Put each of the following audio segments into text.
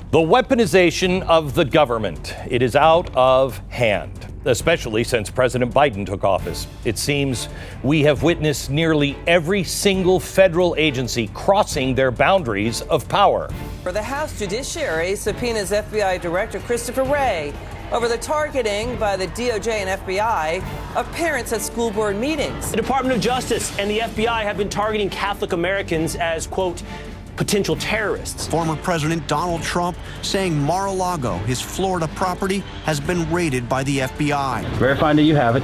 The weaponization of the government. It is out of hand, especially since President Biden took office. It seems we have witnessed nearly every single federal agency crossing their boundaries of power. For the House Judiciary subpoenas FBI Director Christopher Wray over the targeting by the DOJ and FBI of parents at school board meetings. The Department of Justice and the FBI have been targeting Catholic Americans as, quote, potential terrorists. Former President Donald Trump saying Mar-a-Lago, his Florida property, has been raided by the FBI. Verifying that you have it.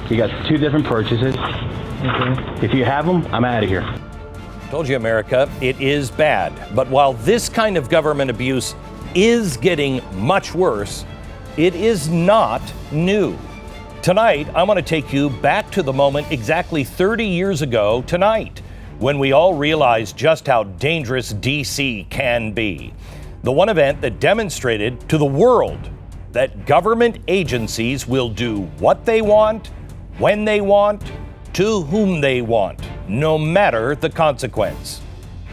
You got 2 different purchases. Okay. If you have them, I'm out of here. Told you, America, it is bad. But while this kind of government abuse is getting much worse, it is not new. Tonight, I want to take you back to the moment exactly 30 years ago tonight, when we all realized just how dangerous D.C. can be. The one event that demonstrated to the world that government agencies will do what they want, when they want, to whom they want, no matter the consequence.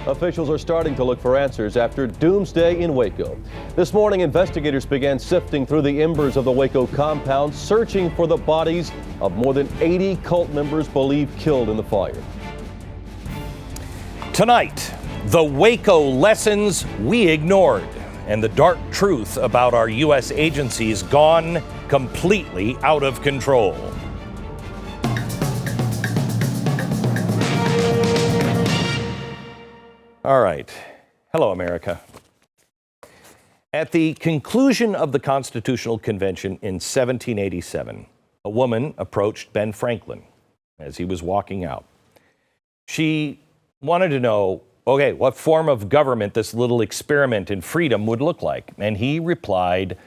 Officials are starting to look for answers after doomsday in Waco. This morning, investigators began sifting through the embers of the Waco compound, searching for the bodies of more than 80 cult members believed killed in the fire. Tonight, the Waco lessons we ignored and the dark truth about our U.S. agencies gone completely out of control. All right. Hello, America. At the conclusion of the Constitutional Convention in 1787, a woman approached Ben Franklin as he was walking out. She wanted to know, okay, what form of government this little experiment in freedom would look like. And he replied,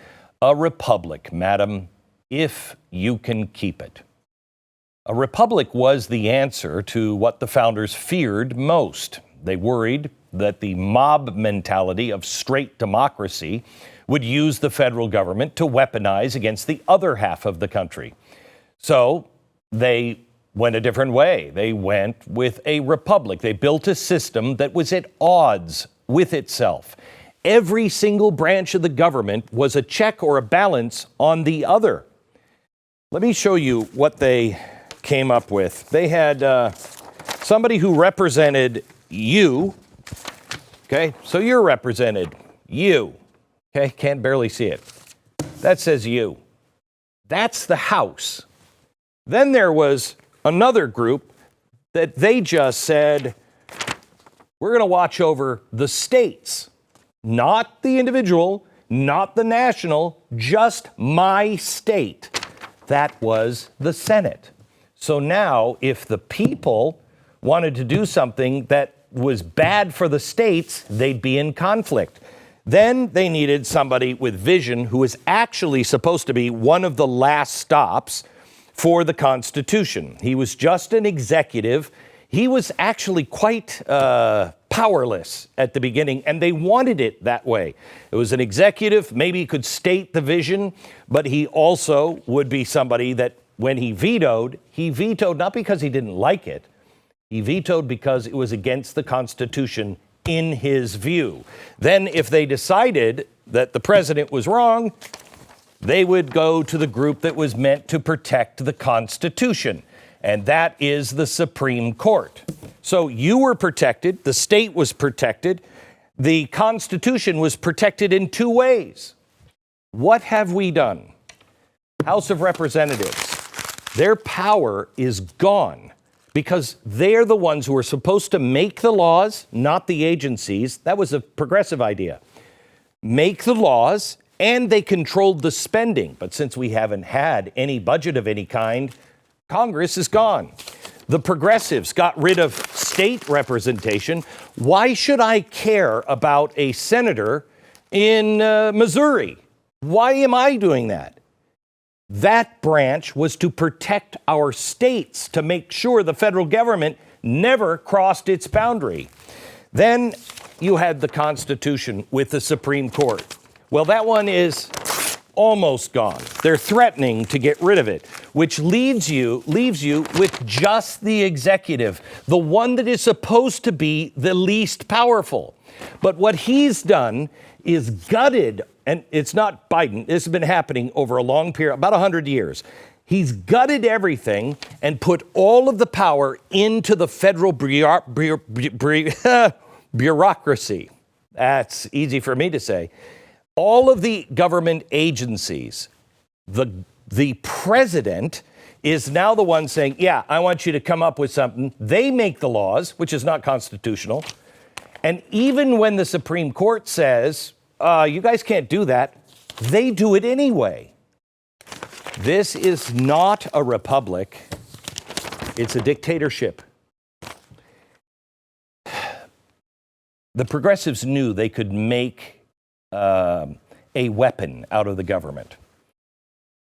"A republic, madam, if you can keep it." A republic was the answer to what the founders feared most. They worried that the mob mentality of straight democracy would use the federal government to weaponize against the other half of the country. So they went a different way. They went with a republic. They built a system that was at odds with itself. Every single branch of the government was a check or a balance on the other. Let me show you what they came up with. They had somebody who represented you. Okay, so you're represented. You. Okay, can't barely see it. That says you. That's the House. Then there was another group that they just said, we're going to watch over the states, not the individual, not the national, just my state. That was the Senate. So now, if the people wanted to do something that was bad for the states, they'd be in conflict. Then they needed somebody with vision who was actually supposed to be one of the last stops for the Constitution. He was just an executive. He was actually quite powerless at the beginning, and they wanted it that way. It was an executive, maybe he could state the vision, but he also would be somebody that when he vetoed not because he didn't like it. He vetoed because it was against the Constitution in his view. Then if they decided that the president was wrong, they would go to the group that was meant to protect the Constitution, and that is the Supreme Court. So you were protected, the state was protected, the Constitution was protected in 2 ways. What have we done? House of Representatives, their power is gone because they're the ones who are supposed to make the laws, not the agencies. That was a progressive idea. Make the laws, and they controlled the spending. But since we haven't had any budget of any kind, Congress is gone. The progressives got rid of state representation. Why should I care about a senator in Missouri? Why am I doing that? That branch was to protect our states, to make sure the federal government never crossed its boundary. Then you had the Constitution with the Supreme Court. Well, that one is almost gone. They're threatening to get rid of it, which leaves you with just the executive, the one that is supposed to be the least powerful. But what he's done is gutted, and it's not Biden, this has been happening over a long period, about 100 years. He's gutted everything and put all of the power into the federal bureaucracy. That's easy for me to say. All of the government agencies, the president is now the one saying, yeah, I want you to come up with something. They make the laws, which is not constitutional. And even when the Supreme Court says, you guys can't do that, they do it anyway. This is not a republic. It's a dictatorship. The progressives knew they could make a weapon out of the government.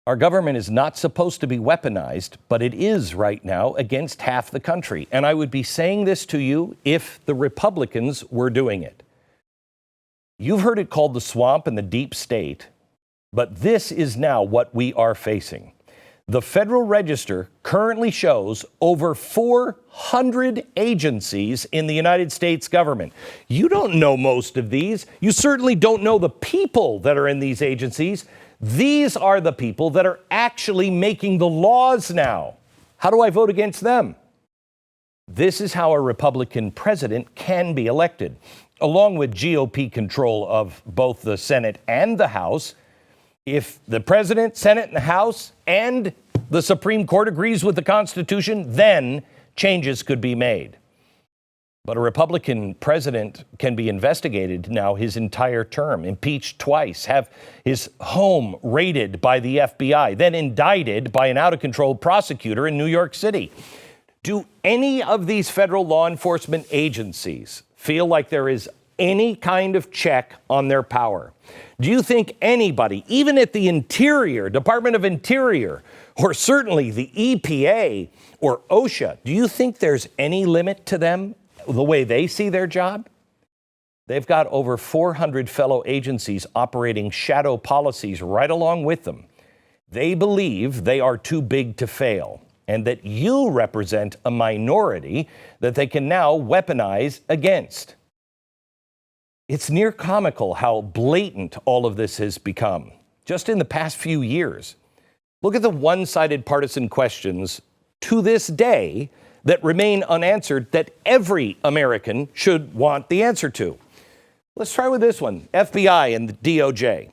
Our government is not supposed to be weaponized, but it is right now against half the country. And I would be saying this to you if the Republicans were doing it. You've heard it called the swamp and the deep state, but this is now what we are facing. The Federal Register currently shows over 400 agencies in the United States government. You don't know most of these. You certainly don't know the people that are in these agencies. These are the people that are actually making the laws now. How do I vote against them? This is how a Republican president can be elected. Along with GOP control of both the Senate and the House, if the president, Senate, and the House and the Supreme Court agrees with the Constitution, then changes could be made. But a Republican president can be investigated now his entire term, impeached twice, have his home raided by the FBI, then indicted by an out-of-control prosecutor in New York City. Do any of these federal law enforcement agencies feel like there is any kind of check on their power? Do you think anybody, even at the Interior, Department of Interior, or certainly the EPA or OSHA, do you think there's any limit to them, the way they see their job? They've got over 400 fellow agencies operating shadow policies right along with them. They believe they are too big to fail and that you represent a minority that they can now weaponize against. It's near comical how blatant all of this has become just in the past few years. Look at the one-sided partisan questions to this day that remain unanswered that every American should want the answer to. Let's try with this one, FBI and the DOJ.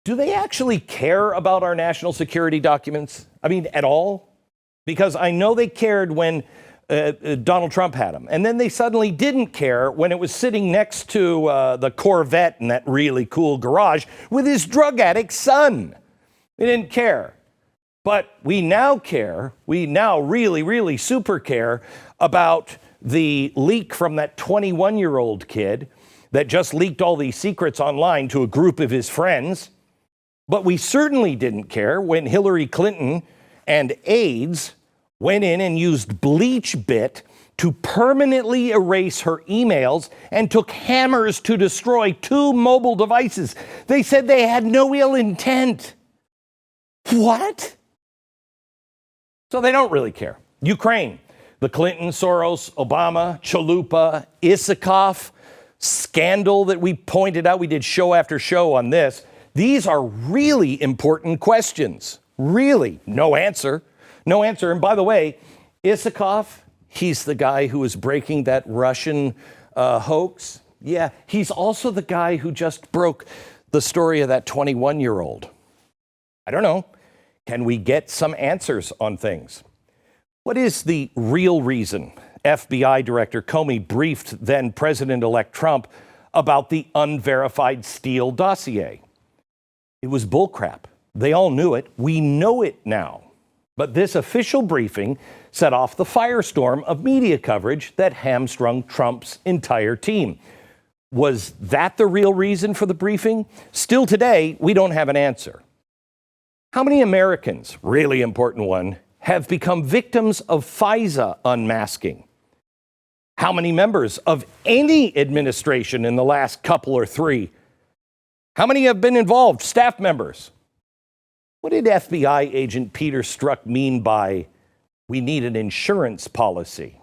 Do they actually care about our national security documents? I mean, at all? Because I know they cared when Donald Trump had them. And then they suddenly didn't care when it was sitting next to the Corvette in that really cool garage with his drug addict son. They didn't care. But we now care, we now really, really super care about the leak from that 21-year-old kid that just leaked all these secrets online to a group of his friends. But we certainly didn't care when Hillary Clinton and aides went in and used BleachBit to permanently erase her emails and took hammers to destroy 2 mobile devices. They said they had no ill intent. What? So they don't really care. Ukraine, the Clinton, Soros, Obama, Chalupa, Isikoff scandal that we pointed out. We did show after show on this. These are really important questions. Really, no answer. No answer. And by the way, Isikoff, he's the guy who was breaking that Russian hoax. Yeah, he's also the guy who just broke the story of that 21-year-old. I don't know. Can we get some answers on things? What is the real reason FBI Director Comey briefed then President-elect Trump about the unverified Steele dossier? It was bullcrap. They all knew it. We know it now. But this official briefing set off the firestorm of media coverage that hamstrung Trump's entire team. Was that the real reason for the briefing? Still today, we don't have an answer. How many Americans, really important one, have become victims of FISA unmasking? How many members of any administration in the last couple or 3? How many have been involved, staff members? What did FBI agent Peter Strzok mean by we need an insurance policy?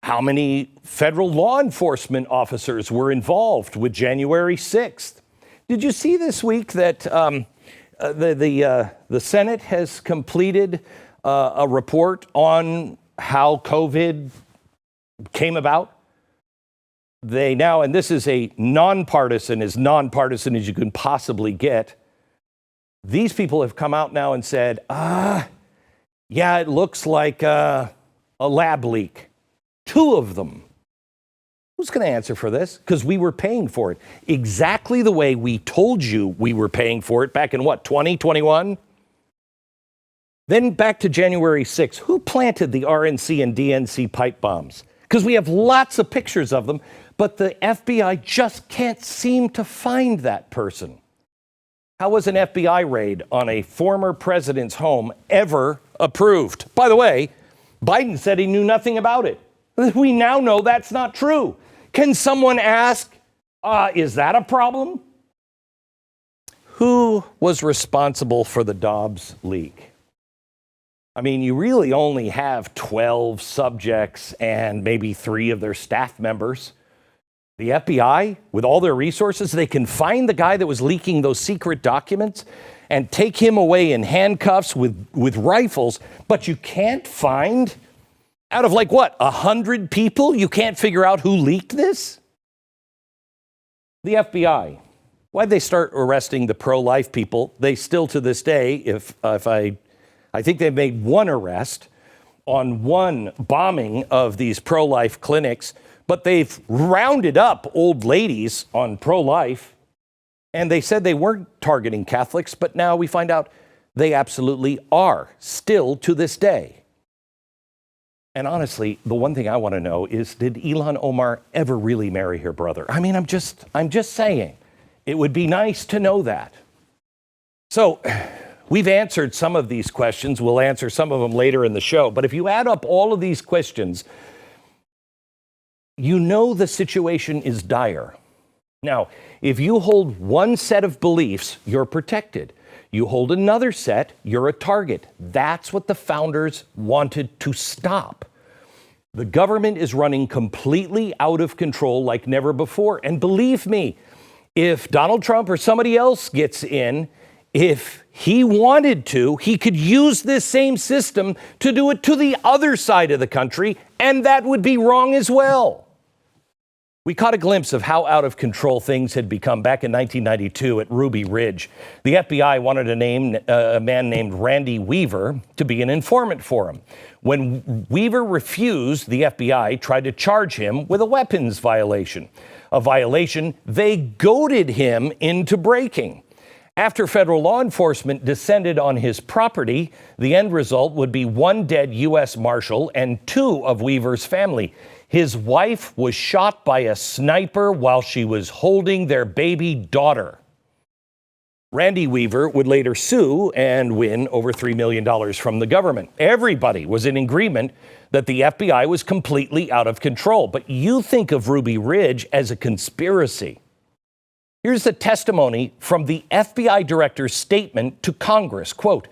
How many federal law enforcement officers were involved with January 6th? Did you see this week that the Senate has completed a report on how COVID came about? They now, and this is as nonpartisan as you can possibly get, these people have come out now and said, yeah, it looks like a lab leak. 2 of them. Who's going to answer for this? Because we were paying for it exactly the way we told you we were paying for it back in 2021? Then back to January 6th. Who planted the RNC and DNC pipe bombs? Because we have lots of pictures of them, but the FBI just can't seem to find that person. How was an FBI raid on a former president's home ever approved? By the way, Biden said he knew nothing about it. We now know that's not true. Can someone ask, is that a problem? Who was responsible for the Dobbs leak? I mean, you really only have 12 subjects and maybe 3 of their staff members. The FBI, with all their resources, they can find the guy that was leaking those secret documents and take him away in handcuffs with rifles, but you can't find, out of 100 people, you can't figure out who leaked this? The FBI, why'd they start arresting the pro-life people? They still, to this day, I think they've made 1 arrest on 1 bombing of these pro-life clinics, but they've rounded up old ladies on pro-life, and they said they weren't targeting Catholics, but now we find out they absolutely are, still to this day. And honestly, the one thing I want to know is, did Ilhan Omar ever really marry her brother? I mean, I'm just saying, it would be nice to know that. So we've answered some of these questions. We'll answer some of them later in the show. But if you add up all of these questions, you know the situation is dire. Now, if you hold one set of beliefs, you're protected. You hold another set, you're a target. That's what the founders wanted to stop. The government is running completely out of control like never before. And believe me, if Donald Trump or somebody else gets in, if he wanted to, he could use this same system to do it to the other side of the country, and that would be wrong as well. We caught a glimpse of how out of control things had become back in 1992 at Ruby Ridge. The FBI wanted to name a man named Randy Weaver to be an informant for him. When Weaver refused, the FBI tried to charge him with a weapons violation, a violation they goaded him into breaking. After federal law enforcement descended on his property, the end result would be 1 dead U.S. Marshal and 2 of Weaver's family. His wife was shot by a sniper while she was holding their baby daughter. Randy Weaver would later sue and win over $3 million from the government. Everybody was in agreement that the FBI was completely out of control. But you think of Ruby Ridge as a conspiracy. Here's the testimony from the FBI director's statement to Congress. Quote,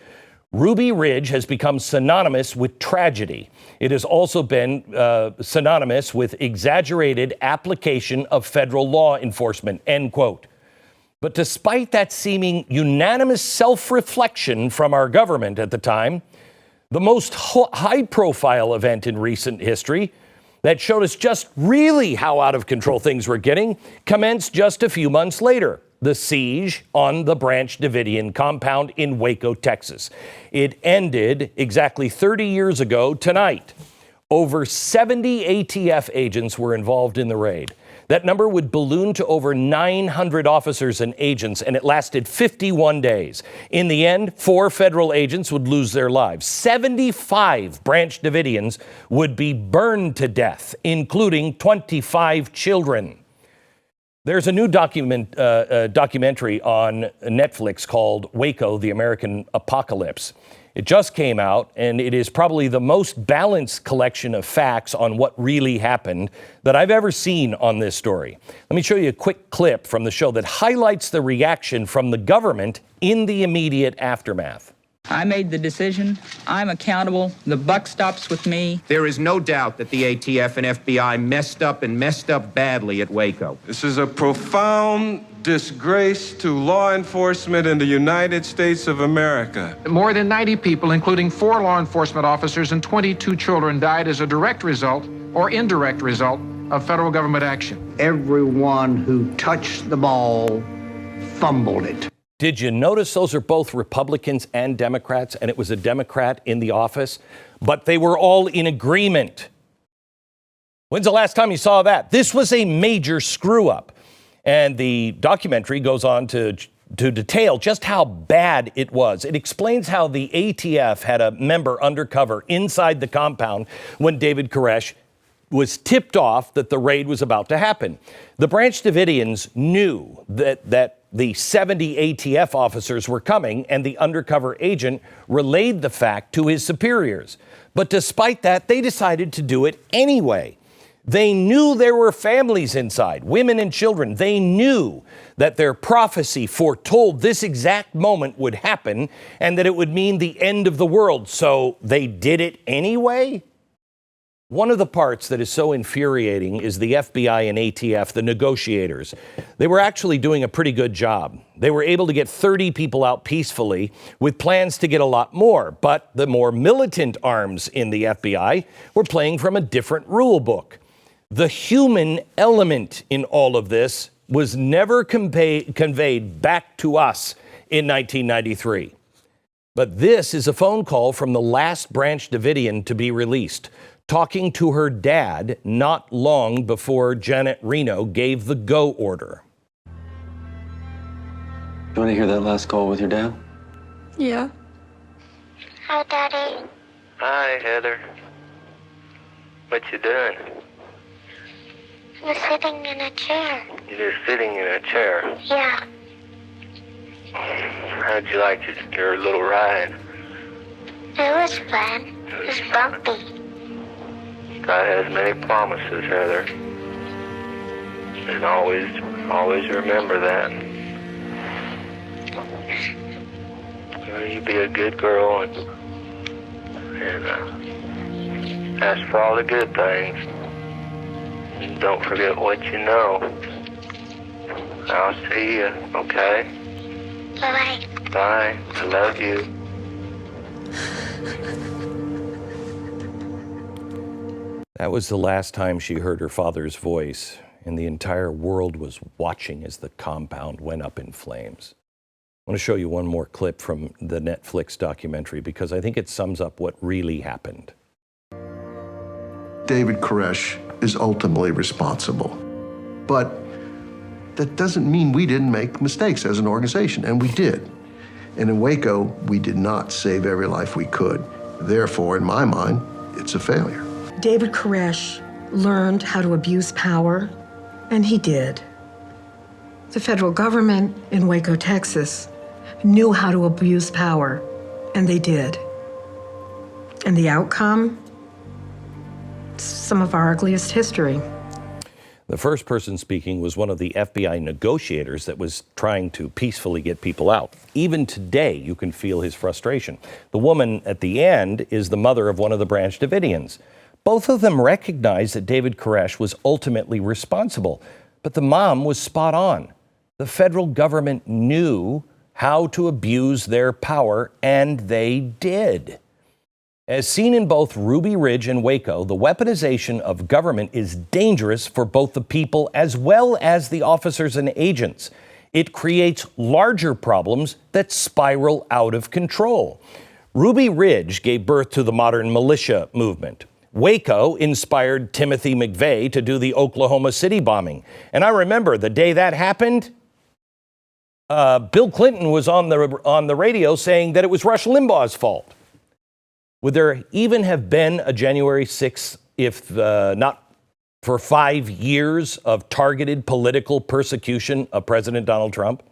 Ruby Ridge has become synonymous with tragedy. It has also been synonymous with exaggerated application of federal law enforcement, end quote. But despite that seeming unanimous self-reflection from our government at the time, the most high-profile event in recent history that showed us just really how out of control things were getting commenced just a few months later. The siege on the Branch Davidian compound in Waco, Texas. It ended exactly 30 years ago tonight. Over 70 ATF agents were involved in the raid. That number would balloon to over 900 officers and agents, and it lasted 51 days. In the end, 4 federal agents would lose their lives. 75 Branch Davidians would be burned to death, including 25 children. There's a new documentary on Netflix called Waco, the American Apocalypse. It just came out, and it is probably the most balanced collection of facts on what really happened that I've ever seen on this story. Let me show you a quick clip from the show that highlights the reaction from the government in the immediate aftermath. I made the decision. I'm accountable. The buck stops with me. There is no doubt that the ATF and FBI messed up badly at Waco. This is a profound disgrace to law enforcement in the United States of America. More than 90 people, including 4 law enforcement officers and 22 children, died as a direct result or indirect result of federal government action. Everyone who touched the ball fumbled it. Did you notice those are both Republicans and Democrats, and it was a Democrat in the office, but they were all in agreement? When's the last time you saw that? This was a major screw up. And the documentary goes on to detail just how bad it was. It explains how the ATF had a member undercover inside the compound when David Koresh was tipped off that the raid was about to happen. The Branch Davidians knew that the 70 ATF officers were coming, and the undercover agent relayed the fact to his superiors. But despite that, they decided to do it anyway. They knew there were families inside, women and children. They knew that their prophecy foretold this exact moment would happen and that it would mean the end of the world. So they did it anyway? One of the parts that is so infuriating is the FBI and ATF, the negotiators. They were actually doing a pretty good job. They were able to get 30 people out peacefully with plans to get a lot more. But the more militant arms in the FBI were playing from a different rule book. The human element in all of this was never conveyed back to us in 1993. But this is a phone call from the last Branch Davidian to be released, talking to her dad not long before Janet Reno gave the go order. You want to hear that last call with your dad? Yeah. Hi, Daddy. Hi, Heather. What you doing? I'm sitting in a chair. You're just sitting in a chair? Yeah. How'd you like your little ride? It was fun. It was bumpy. God has many promises, Heather. And always remember that. You be a good girl and ask for all the good things. And don't forget what you know. I'll see you, okay? Bye. Bye. I love you. That was the last time she heard her father's voice, and the entire world was watching as the compound went up in flames. I want to show you one more clip from the Netflix documentary because I think it sums up what really happened. David Koresh is ultimately responsible, but that doesn't mean we didn't make mistakes as an organization, and we did. And in Waco, we did not save every life we could. Therefore, in my mind, it's a failure. David Koresh learned how to abuse power, and he did. The federal government in Waco, Texas, knew how to abuse power, and they did. And the outcome? Some of our ugliest history. The first person speaking was one of the FBI negotiators that was trying to peacefully get people out. Even today, you can feel his frustration. The woman at the end is the mother of one of the Branch Davidians. Both of them recognize that David Koresh was ultimately responsible, but the mom was spot on. The federal government knew how to abuse their power, and they did. As seen in both Ruby Ridge and Waco, the weaponization of government is dangerous for both the people as well as the officers and agents. It creates larger problems that spiral out of control. Ruby Ridge gave birth to the modern militia movement. Waco inspired Timothy McVeigh to do the Oklahoma City bombing. And I remember the day that happened, Bill Clinton was on the radio saying that it was Rush Limbaugh's fault. Would there even have been a January 6th if not for 5 years of targeted political persecution of President Donald Trump?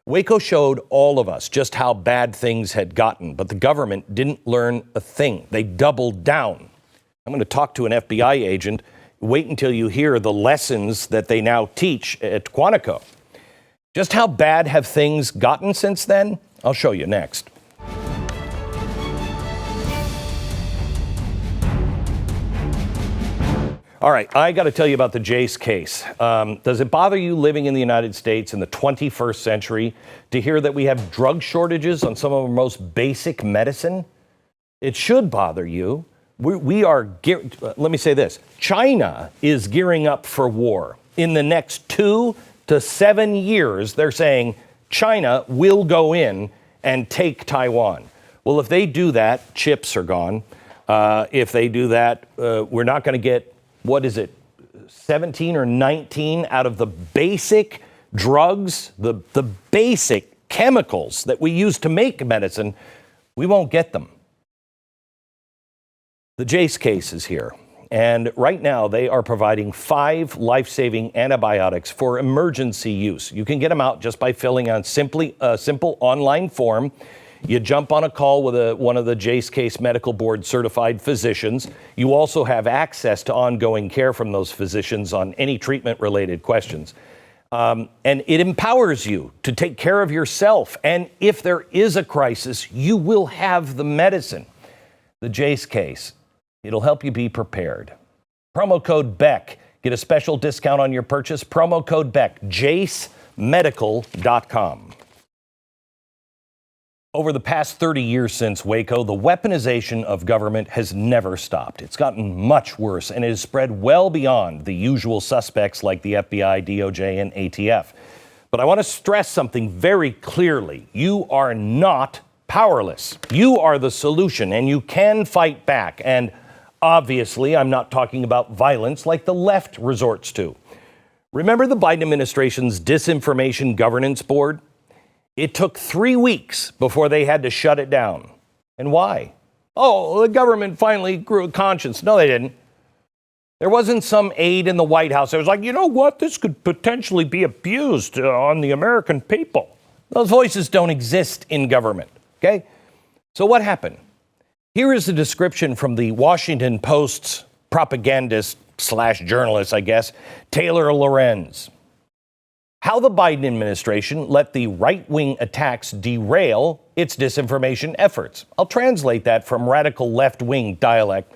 Waco showed all of us just how bad things had gotten, but the government didn't learn a thing. They doubled down. I'm going to talk to an FBI agent. Wait until you hear the lessons that they now teach at Quantico. Just how bad have things gotten since then? I'll show you next. All right, I got to tell you about the Jace case. Does it bother you living in the United States in the 21st century to hear that we have drug shortages on some of our most basic medicine? It should bother you. Let me say this. China is gearing up for war. In the next 2 to 7 years, they're saying China will go in and take Taiwan. Well, if they do that, chips are gone. If they do that, we're not going to get, 17 or 19 out of the basic drugs, the basic chemicals that we use to make medicine. We won't get them. The Jace case is here. And right now, they are providing 5 life-saving antibiotics for emergency use. You can get them out just by filling out a simple online form. You jump on a call with one of the Jace Case Medical Board certified physicians. You also have access to ongoing care from those physicians on any treatment-related questions. And it empowers you to take care of yourself. And if there is a crisis, you will have the medicine. The Jace Case, it'll help you be prepared. Promo code Beck. Get a special discount on your purchase. Promo code Beck. JaceMedical.com. Over the past 30 years since Waco, the weaponization of government has never stopped. It's gotten much worse, and it has spread well beyond the usual suspects like the FBI, DOJ, and ATF. But I want to stress something very clearly. You are not powerless. You are the solution, and you can fight back. And obviously, I'm not talking about violence like the left resorts to. Remember the Biden administration's Disinformation Governance Board? It took 3 weeks before they had to shut it down. And why? Oh, the government finally grew a conscience. No, they didn't. There wasn't some aide in the White House that was like, you know what, this could potentially be abused on the American people. Those voices don't exist in government, okay? So what happened? Here is a description from the Washington Post's propagandist / journalist, I guess, Taylor Lorenz. How the Biden administration let the right-wing attacks derail its disinformation efforts. I'll translate that from radical left-wing dialect.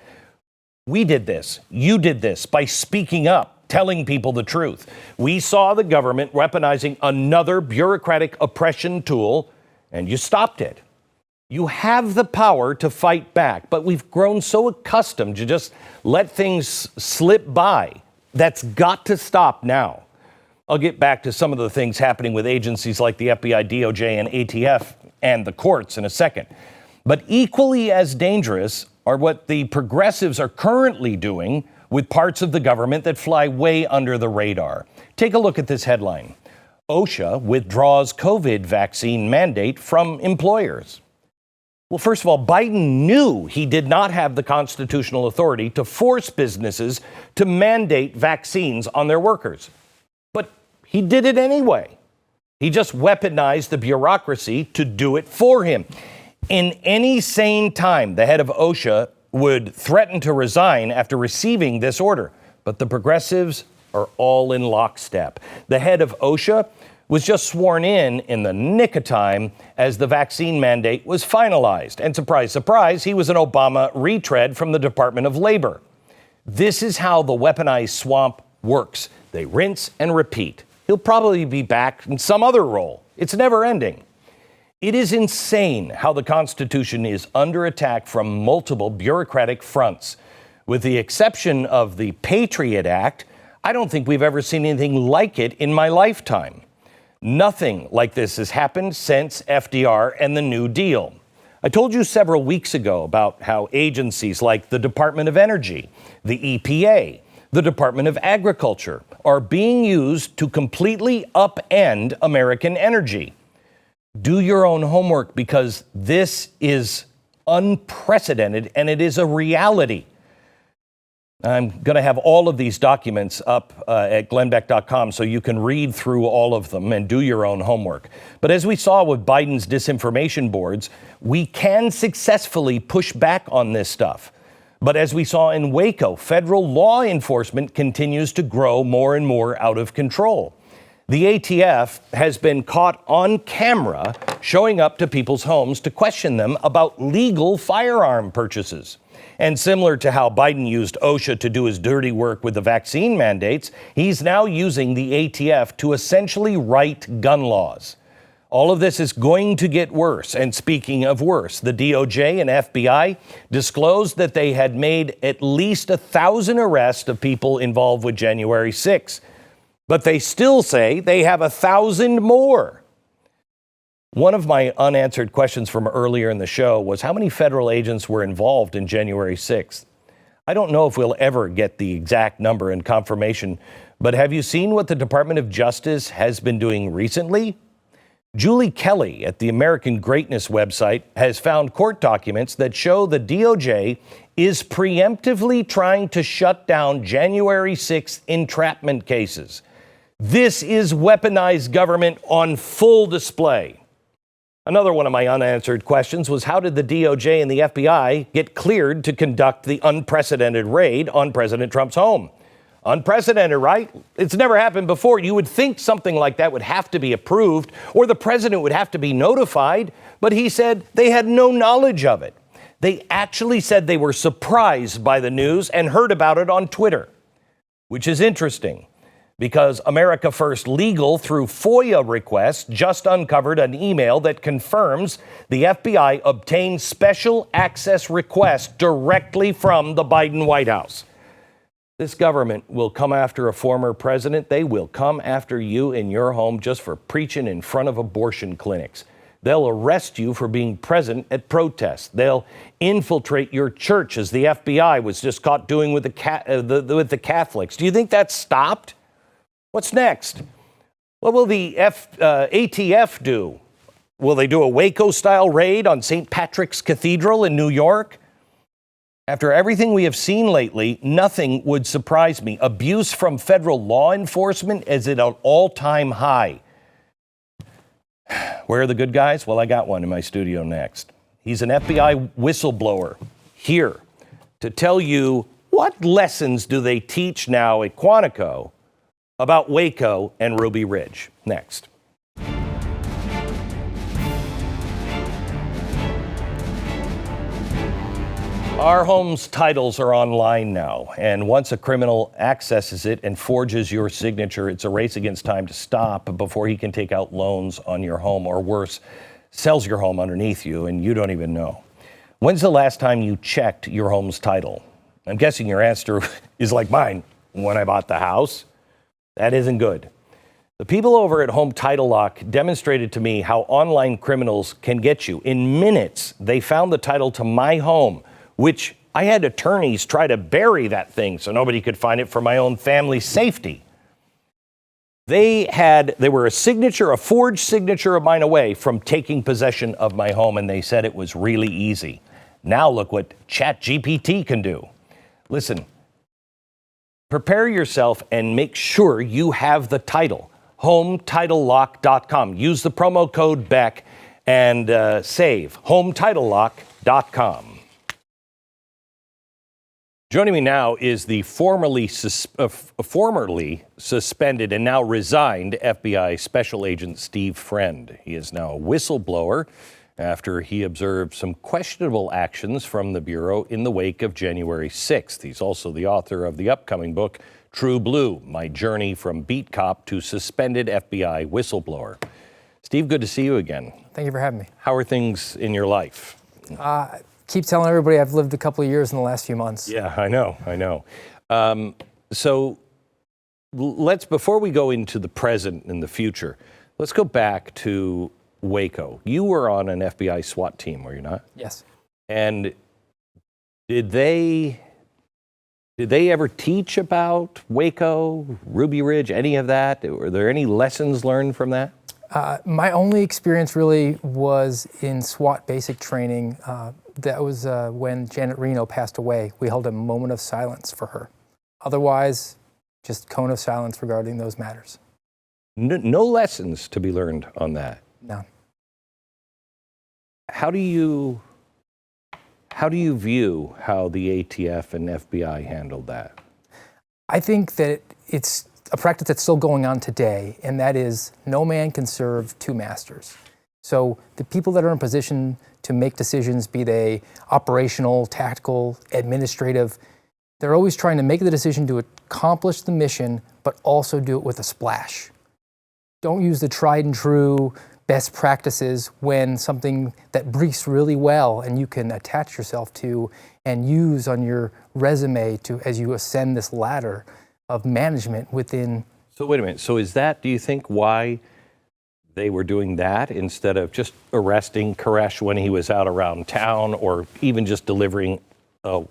We did this. You did this by speaking up, telling people the truth. We saw the government weaponizing another bureaucratic oppression tool, and you stopped it. You have the power to fight back, but we've grown so accustomed to just let things slip by. That's got to stop now. I'll get back to some of the things happening with agencies like the FBI, DOJ, and ATF and the courts in a second. But equally as dangerous are what the progressives are currently doing with parts of the government that fly way under the radar. Take a look at this headline. OSHA withdraws COVID vaccine mandate from employers. Well, first of all, Biden knew he did not have the constitutional authority to force businesses to mandate vaccines on their workers. But he did it anyway. He just weaponized the bureaucracy to do it for him. In any sane time, the head of OSHA would threaten to resign after receiving this order. But the progressives are all in lockstep. The head of OSHA was just sworn in the nick of time as the vaccine mandate was finalized. And surprise, surprise, he was an Obama retread from the Department of Labor. This is how the weaponized swamp works. They rinse and repeat. He'll probably be back in some other role. It's never ending. It is insane how the Constitution is under attack from multiple bureaucratic fronts. With the exception of the Patriot Act, I don't think we've ever seen anything like it in my lifetime. Nothing like this has happened since FDR and the New Deal. I told you several weeks ago about how agencies like the Department of Energy, the EPA, the Department of Agriculture are being used to completely upend American energy. Do your own homework because this is unprecedented and it is a reality. I'm going to have all of these documents up at glennbeck.com so you can read through all of them and do your own homework. But as we saw with Biden's disinformation boards, we can successfully push back on this stuff. But as we saw in Waco, federal law enforcement continues to grow more and more out of control. The ATF has been caught on camera showing up to people's homes to question them about legal firearm purchases. And similar to how Biden used OSHA to do his dirty work with the vaccine mandates, he's now using the ATF to essentially write gun laws. All of this is going to get worse. And speaking of worse, the DOJ and FBI disclosed that they had made at least 1,000 arrests of people involved with January 6th. But they still say they have 1,000 more. One of my unanswered questions from earlier in the show was how many federal agents were involved in January 6th? I don't know if we'll ever get the exact number and confirmation, but have you seen what the Department of Justice has been doing recently? Julie Kelly at the American Greatness website has found court documents that show the DOJ is preemptively trying to shut down January 6th entrapment cases. This is weaponized government on full display. Another one of my unanswered questions was how did the DOJ and the FBI get cleared to conduct the unprecedented raid on President Trump's home? Unprecedented, right? It's never happened before. You would think something like that would have to be approved or the president would have to be notified, but he said they had no knowledge of it. They actually said they were surprised by the news and heard about it on Twitter, which is interesting because America First Legal, through FOIA requests, just uncovered an email that confirms the FBI obtained special access requests directly from the Biden White House. This government will come after a former president. They will come after you in your home just for preaching in front of abortion clinics. They'll arrest you for being present at protests. They'll infiltrate your church, as the FBI was just caught doing with the Catholics. Do you think that's stopped? What's next? What will the ATF do? Will they do a Waco-style raid on St. Patrick's Cathedral in New York? After everything we have seen lately, nothing would surprise me. Abuse from federal law enforcement is at an all-time high. Where are the good guys? Well, I got one in my studio next. He's an FBI whistleblower here to tell you what lessons do they teach now at Quantico about Waco and Ruby Ridge. Next. Our home's titles are online now, and once a criminal accesses it and forges your signature, it's a race against time to stop before he can take out loans on your home, or worse, sells your home underneath you and you don't even know. When's the last time you checked your home's title? I'm guessing your answer is like mine, when I bought the house. That isn't good. The people over at Home Title Lock demonstrated to me how online criminals can get you. In minutes, they found the title to my home, which I had attorneys try to bury that thing so nobody could find it for my own family's safety. They were a forged signature of mine away from taking possession of my home, and they said it was really easy. Now look what ChatGPT can do. Listen, prepare yourself and make sure you have the title. HomeTitleLock.com. Use the promo code Beck and save. HomeTitleLock.com. Joining me now is the formerly suspended and now resigned FBI Special Agent Steve Friend. He is now a whistleblower after he observed some questionable actions from the Bureau in the wake of January 6th. He's also the author of the upcoming book, True Blue, My Journey from Beat Cop to Suspended FBI Whistleblower. Steve, good to see you again. Thank you for having me. How are things in your life? Keep telling everybody I've lived a couple of years in the last few months. Yeah, I know. So before we go into the present and the future, let's go back to Waco. You were on an FBI SWAT team, were you not? Yes. And did they ever teach about Waco, Ruby Ridge, any of that? Were there any lessons learned from that? My only experience really was in SWAT basic training. That was when Janet Reno passed away. We held a moment of silence for her. Otherwise, just cone of silence regarding those matters. No lessons to be learned on that? No. How do you view how the ATF and FBI handled that? I think that it's a practice that's still going on today, and that is no man can serve two masters. So the people that are in position to make decisions, be they operational, tactical, administrative. They're always trying to make the decision to accomplish the mission, but also do it with a splash. Don't use the tried and true best practices when something that briefs really well and you can attach yourself to and use on your resume to as you ascend this ladder of management within. So wait a minute. So is that, do you think, why they were doing that instead of just arresting Koresh when he was out around town, or even just delivering a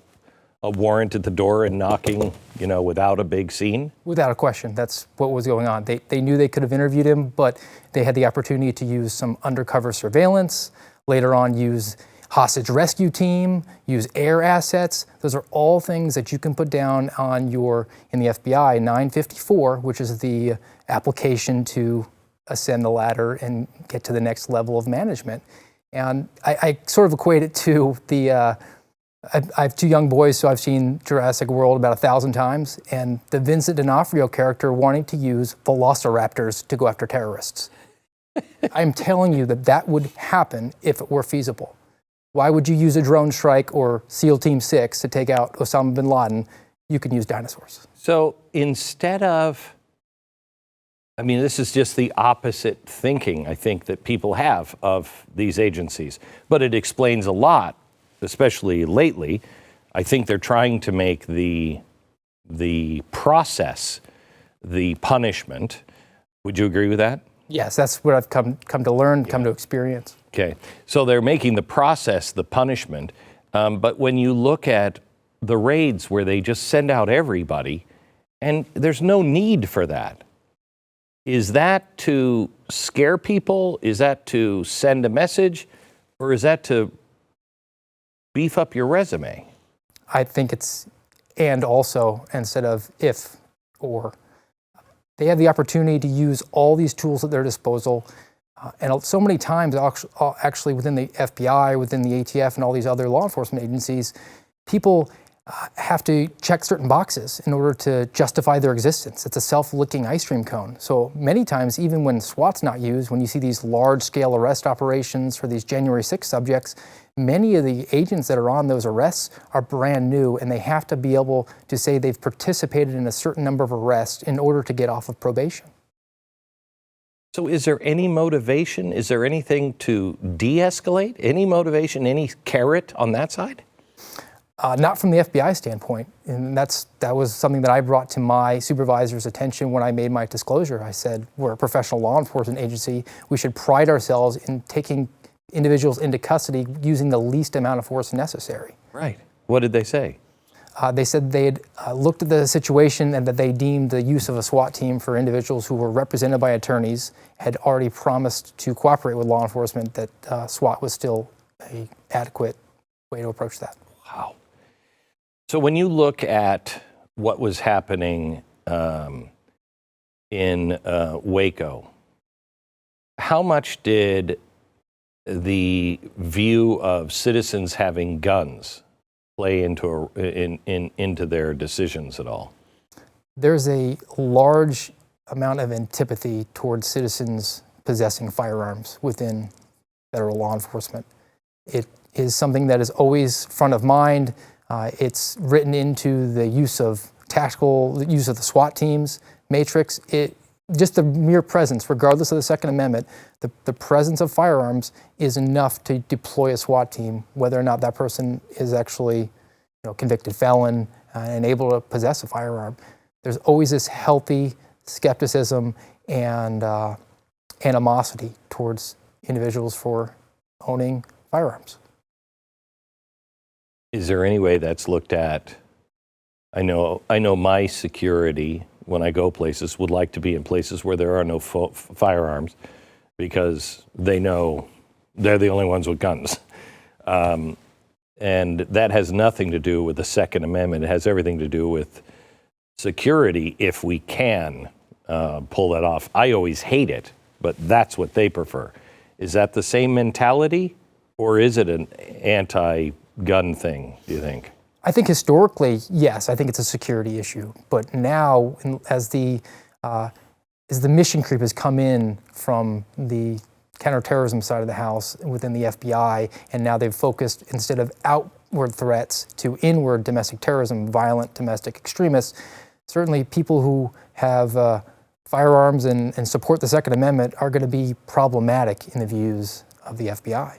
warrant at the door and knocking, you know, without a big scene? Without a question, that's what was going on. They knew they could have interviewed him, but they had the opportunity to use some undercover surveillance, later on use hostage rescue team, use air assets. Those are all things that you can put down on your, in the FBI, 954, which is the application to ascend the ladder and get to the next level of management. And I sort of equate it to the, I have two young boys, so I've seen Jurassic World about 1,000 times, and the Vincent D'Onofrio character wanting to use velociraptors to go after terrorists. I'm telling you that that would happen if it were feasible. Why would you use a drone strike or SEAL Team 6 to take out Osama bin Laden? You can use dinosaurs. So instead of, I mean, this is just the opposite thinking, I think, that people have of these agencies, but it explains a lot. Especially lately, I think they're trying to make the process the punishment. Would you agree with that? Yes, that's what I've come to learn, come to experience. Okay, so they're making the process the punishment, but when you look at the raids where they just send out everybody, and there's no need for that. Is that to scare people? Is that to send a message? Or is that to beef up your resume? I think it's and also instead of if or. They have the opportunity to use all these tools at their disposal. And so many times actually within the FBI, within the ATF and all these other law enforcement agencies, people have to check certain boxes in order to justify their existence. It's a self-licking ice cream cone. So many times, even when SWAT's not used, when you see these large-scale arrest operations for these January 6 subjects, many of the agents that are on those arrests are brand new, and they have to be able to say they've participated in a certain number of arrests in order to get off of probation. So is there any motivation? Is there anything to de-escalate? Any motivation, any carrot on that side? Not from the FBI standpoint, and that was something that I brought to my supervisor's attention when I made my disclosure. I said, we're a professional law enforcement agency. We should pride ourselves in taking individuals into custody using the least amount of force necessary. Right. What did they say? They said they had looked at the situation and that they deemed the use of a SWAT team for individuals who were represented by attorneys had already promised to cooperate with law enforcement, that SWAT was still an adequate way to approach that. Wow. So when you look at what was happening in Waco, how much did the view of citizens having guns play into their decisions at all? There's a large amount of antipathy towards citizens possessing firearms within federal law enforcement. It is something that is always front of mind. It's written into the use of tactical, use of the SWAT teams matrix. Just the mere presence, regardless of the Second Amendment, the presence of firearms is enough to deploy a SWAT team, whether or not that person is actually, convicted felon and able to possess a firearm. There's always this healthy skepticism and animosity towards individuals for owning firearms. Is there any way that's looked at? I know my security, when I go places, would like to be in places where there are no firearms, because they know they're the only ones with guns. And that has nothing to do with the Second Amendment. It has everything to do with security, if we can pull that off. I always hate it, but that's what they prefer. Is that the same mentality, or is it an anti-gun thing, do you think? I think historically, yes, I think it's a security issue. But now, as the mission creep has come in from the counterterrorism side of the house within the FBI, and now they've focused, instead of outward threats, to inward domestic terrorism, violent domestic extremists. Certainly people who have firearms and support the Second Amendment are going to be problematic in the views of the FBI.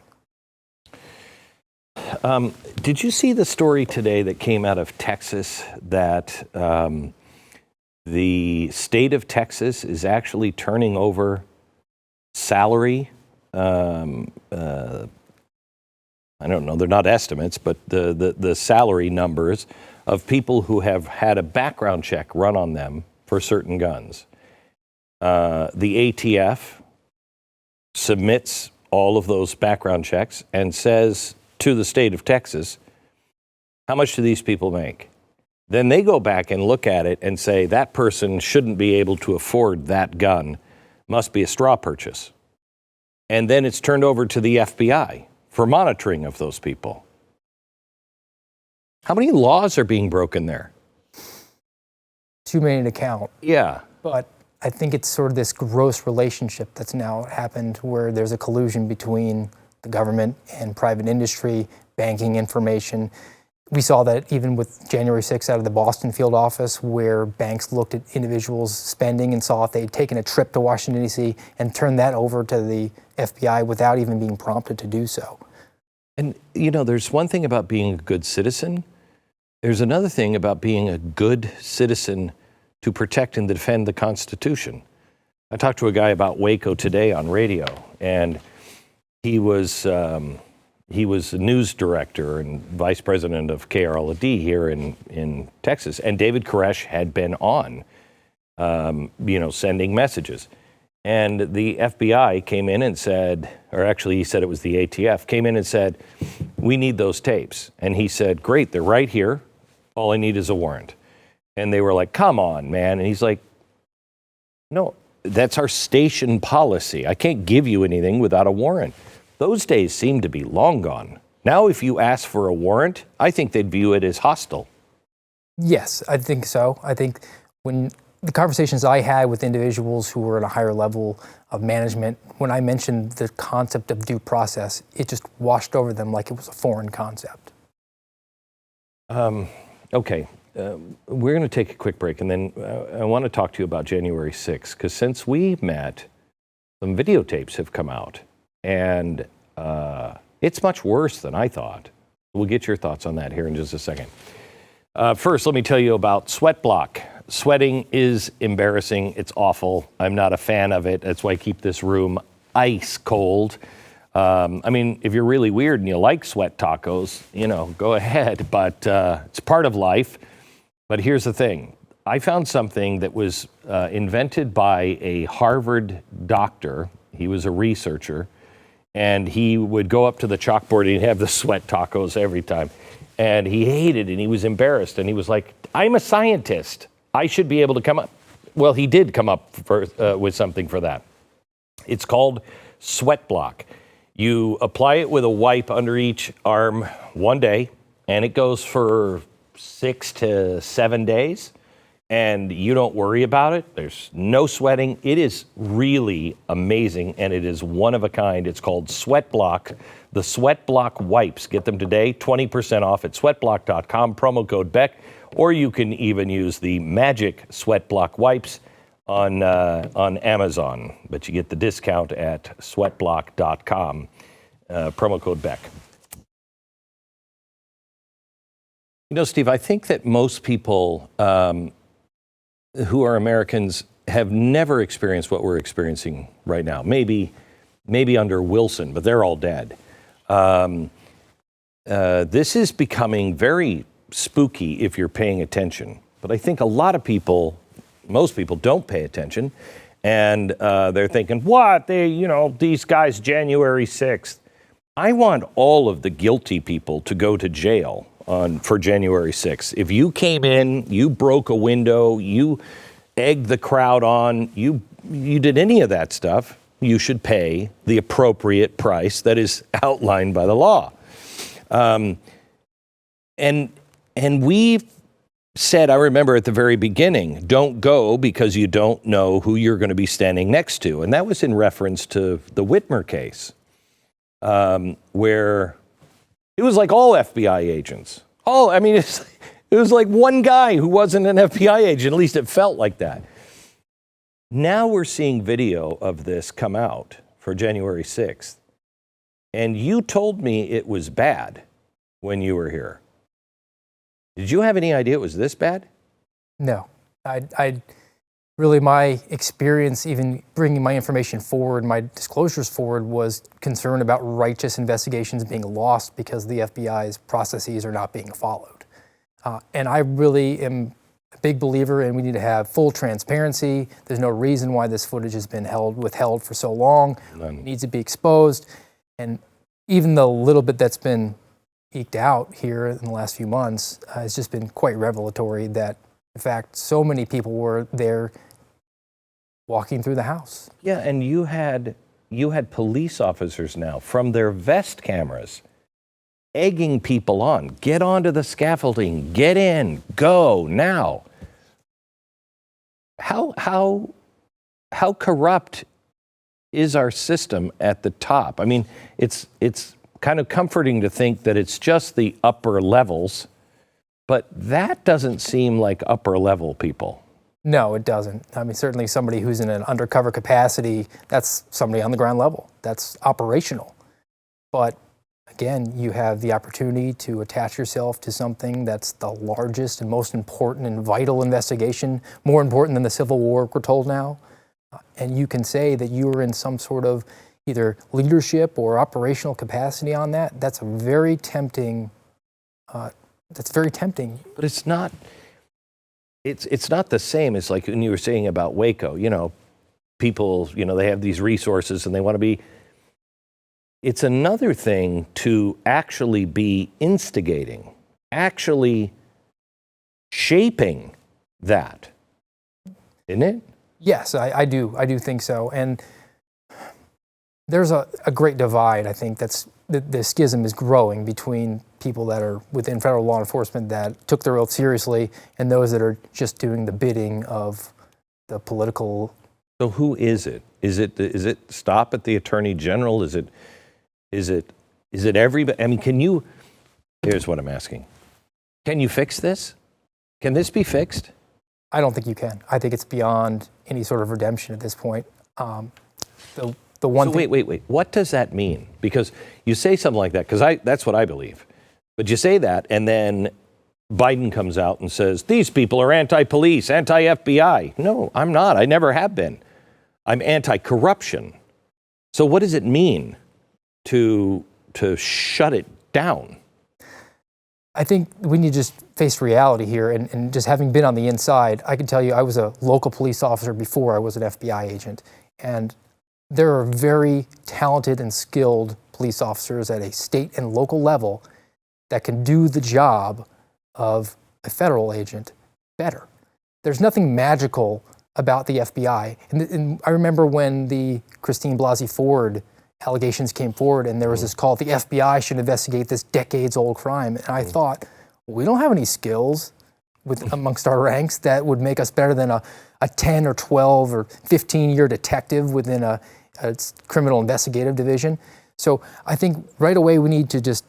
Did you see the story today that came out of Texas that the state of Texas is actually turning over salary? I don't know, they're not estimates, but the salary numbers of people who have had a background check run on them for certain guns. The ATF submits all of those background checks and says to the state of Texas, how much do these people make? Then they go back and look at it and say that person shouldn't be able to afford that gun, must be a straw purchase. And then it's turned over to the FBI for monitoring of those people. How many laws are being broken there? Too many to count. Yeah. But I think it's sort of this gross relationship that's now happened where there's a collusion between the government and private industry, banking information. We saw that even with January 6th out of the Boston field office, where banks looked at individuals' spending and saw if they'd taken a trip to Washington, D.C. and turned that over to the FBI without even being prompted to do so. And, you know, there's one thing about being a good citizen. There's another thing about being a good citizen to protect and defend the Constitution. I talked to a guy about Waco today on radio, and he was a news director and vice president of KRLD here in Texas. And David Koresh had been on, sending messages. And the FBI came in and said, or actually he said it was the ATF, came in and said, we need those tapes. And he said, great, they're right here. All I need is a warrant. And they were like, come on, man. And he's like, no, that's our station policy. I can't give you anything without a warrant. Those days seem to be long gone. Now, if you ask for a warrant, I think they'd view it as hostile. Yes, I think so. I think when the conversations I had with individuals who were at a higher level of management, when I mentioned the concept of due process, it just washed over them like it was a foreign concept. Okay. We're going to take a quick break, and then I want to talk to you about January 6th, because since we met, some videotapes have come out, and it's much worse than I thought. We'll get your thoughts on that here in just a second. First, let me tell you about Sweat Block. Sweating is embarrassing. It's awful. I'm not a fan of it. That's why I keep this room ice cold. I mean, if you're really weird and you like sweat tacos, go ahead, but it's part of life. But here's the thing. I found something that was invented by a Harvard doctor. He was a researcher, and he would go up to the chalkboard and he'd have the sweat tacos every time. And he hated it, and he was embarrassed, and he was like, I'm a scientist. I should be able to come up. Well, he did come up with something for that. It's called Sweat Block. You apply it with a wipe under each arm one day, and it goes for 6 to 7 days, and you don't worry about it. There's no sweating. It is really amazing, and it is one of a kind. It's called Sweat Block. The Sweat Block wipes. Get them today, 20% off at sweatblock.com, promo code Beck, or you can even use the magic Sweat Block wipes on Amazon, but you get the discount at sweatblock.com, promo code Beck. Steve, I think that most people who are Americans have never experienced what we're experiencing right now. Maybe under Wilson, but they're all dead. This is becoming very spooky if you're paying attention. But I think a lot of people, most people don't pay attention. And they're thinking, what? These guys, January 6th. I want all of the guilty people to go to jail for January 6th. If you came in, you broke a window, you egged the crowd on, you did any of that stuff, you should pay the appropriate price that is outlined by the law. And we've said, I remember at the very beginning, don't go because you don't know who you're going to be standing next to. And that was in reference to the Whitmer case, where it was like all FBI agents. It was like one guy who wasn't an FBI agent. At least it felt like that. Now we're seeing video of this come out for January 6th. And you told me it was bad when you were here. Did you have any idea it was this bad? No. I really, my experience even bringing my information forward, my disclosures forward, was concern about righteous investigations being lost because the FBI's processes are not being followed. And I really am a big believer in we need to have full transparency. There's no reason why this footage has been withheld for so long. It needs to be exposed. And even the little bit that's been eked out here in the last few months has just been quite revelatory that, in fact, so many people were there walking through the house. Yeah, and you had police officers now from their vest cameras egging people on. Get onto the scaffolding, get in, go now. How corrupt is our system at the top? I mean, it's kind of comforting to think that it's just the upper levels, but that doesn't seem like upper level people. No, it doesn't. I mean, certainly somebody who's in an undercover capacity, that's somebody on the ground level. That's operational. But again, you have the opportunity to attach yourself to something that's the largest and most important and vital investigation, more important than the Civil War, we're told now. And you can say that you are in some sort of either leadership or operational capacity on that. That's a very tempting. That's very tempting. But it's not. It's not the same as like when you were saying about Waco. You know, people. You know, they have these resources and they want to be. It's another thing to actually be instigating, actually shaping that, isn't it? Yes, I do think so. And there's a great divide, I think, the schism is growing between people that are within federal law enforcement that took their oath seriously and those that are just doing the bidding of the political. So who is it? Is it stop at the Attorney General? Is it everybody? I mean, here's what I'm asking. Can you fix this? Can this be fixed? I don't think you can. I think it's beyond any sort of redemption at this point. Wait. What does that mean? Because you say something like that, because that's what I believe. But you say that, and then Biden comes out and says, these people are anti-police, anti-FBI. No, I'm not. I never have been. I'm anti-corruption. So what does it mean to shut it down? I think we need to just face reality here, and just having been on the inside, I can tell you I was a local police officer before I was an FBI agent, and there are very talented and skilled police officers at a state and local level that can do the job of a federal agent better. There's nothing magical about the FBI. And I remember when the Christine Blasey Ford allegations came forward and there was this call, the FBI should investigate this decades-old crime. And I thought, we don't have any skills amongst our ranks that would make us better than a 10 or 12 or 15-year detective within a criminal investigative division. So I think right away we need to just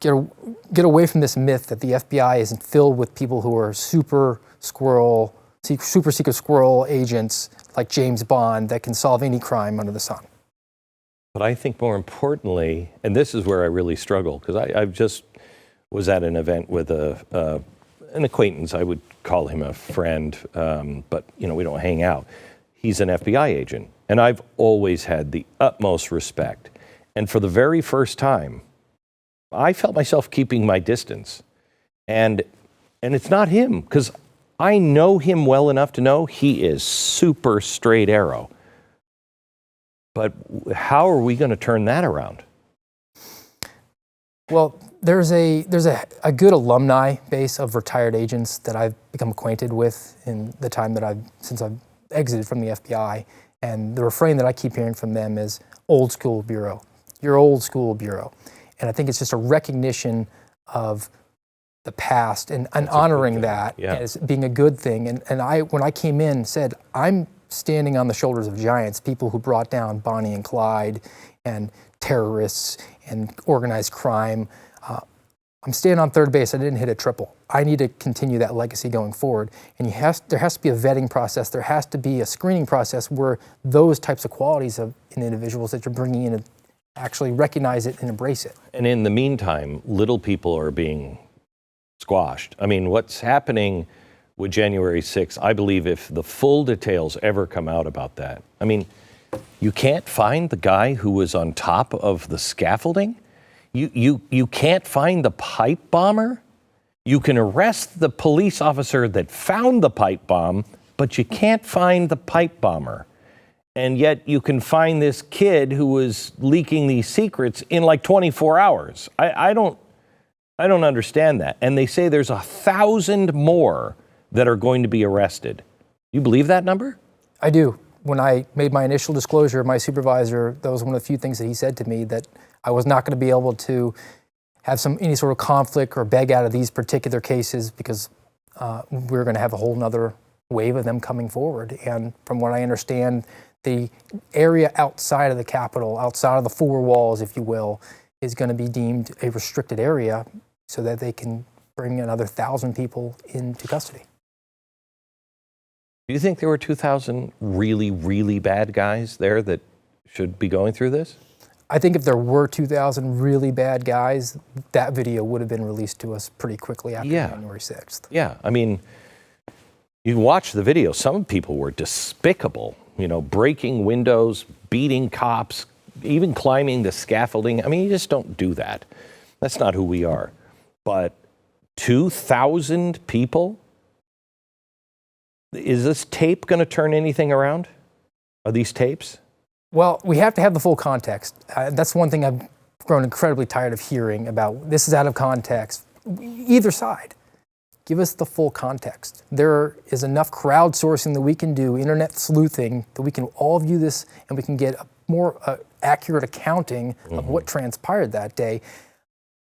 get away from this myth that the FBI isn't filled with people who are super secret squirrel agents like James Bond that can solve any crime under the sun. But I think more importantly, and this is where I really struggle, because I just was at an event with an acquaintance. I would call him a friend, but we don't hang out. He's an FBI agent, and I've always had the utmost respect. And for the very first time, I felt myself keeping my distance. And it's not him, because I know him well enough to know he is super straight arrow. But how are we going to turn that around? Well, there's a good alumni base of retired agents that I've become acquainted with in the time that since I've exited from the FBI. And the refrain that I keep hearing from them is old school bureau, your old school bureau. And I think it's just a recognition of the past and honoring that as being a good thing. And I, when I came in, said, I'm standing on the shoulders of giants, people who brought down Bonnie and Clyde and terrorists and organized crime. I'm staying on third base. I didn't hit a triple. I need to continue that legacy going forward. And there has to be a vetting process. There has to be a screening process where those types of qualities in individuals that you're bringing in actually recognize it and embrace it. And in the meantime, little people are being squashed. I mean, what's happening with January 6th, I believe if the full details ever come out about that, I mean, you can't find the guy who was on top of the scaffolding. You can't find the pipe bomber. You can arrest the police officer that found the pipe bomb, but you can't find the pipe bomber. And yet you can find this kid who was leaking these secrets in like 24 hours. I don't understand that. And they say there's 1,000 more that are going to be arrested. You believe that number? I do. When I made my initial disclosure, my supervisor, that was one of the few things that he said to me, that I was not going to be able to have any sort of conflict or beg out of these particular cases because we're going to have a whole nother wave of them coming forward. And from what I understand, the area outside of the Capitol, outside of the four walls, if you will, is going to be deemed a restricted area so that they can bring another 1,000 people into custody. Do you think there were 2,000 really, really bad guys there that should be going through this? I think if there were 2,000 really bad guys, that video would have been released to us pretty quickly after January 6th. Yeah, I mean, you watch the video, some people were despicable, you know, breaking windows, beating cops, even climbing the scaffolding. I mean, you just don't do that. That's not who we are. But 2,000 people? Is this tape going to turn anything around? Are these tapes? Well, we have to have the full context. That's one thing I've grown incredibly tired of hearing about. This is out of context. Either side. Give us the full context. There is enough crowdsourcing that we can do, internet sleuthing, that we can all view this and we can get a more accurate accounting of what transpired that day.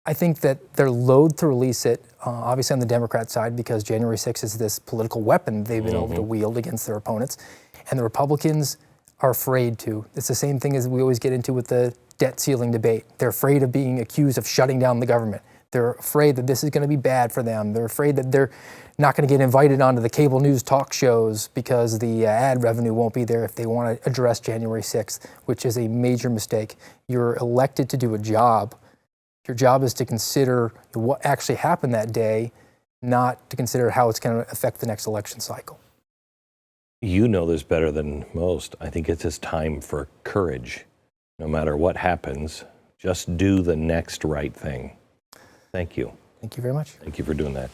I think that they're loath to release it, obviously on the Democrat side, because January 6th is this political weapon they've been able to wield against their opponents. And the Republicans are afraid to. It's the same thing as we always get into with the debt ceiling debate. They're afraid of being accused of shutting down the government. They're afraid that this is going to be bad for them. They're afraid that they're not going to get invited onto the cable news talk shows because the ad revenue won't be there if they want to address January 6th, which is a major mistake. You're elected to do a job. Your job is to consider what actually happened that day, not to consider how it's going to affect the next election cycle. You know this better than most. I think it's just time for courage. No matter what happens, just do the next right thing. Thank you. Thank you very much. Thank you for doing that.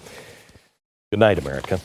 Good night, America.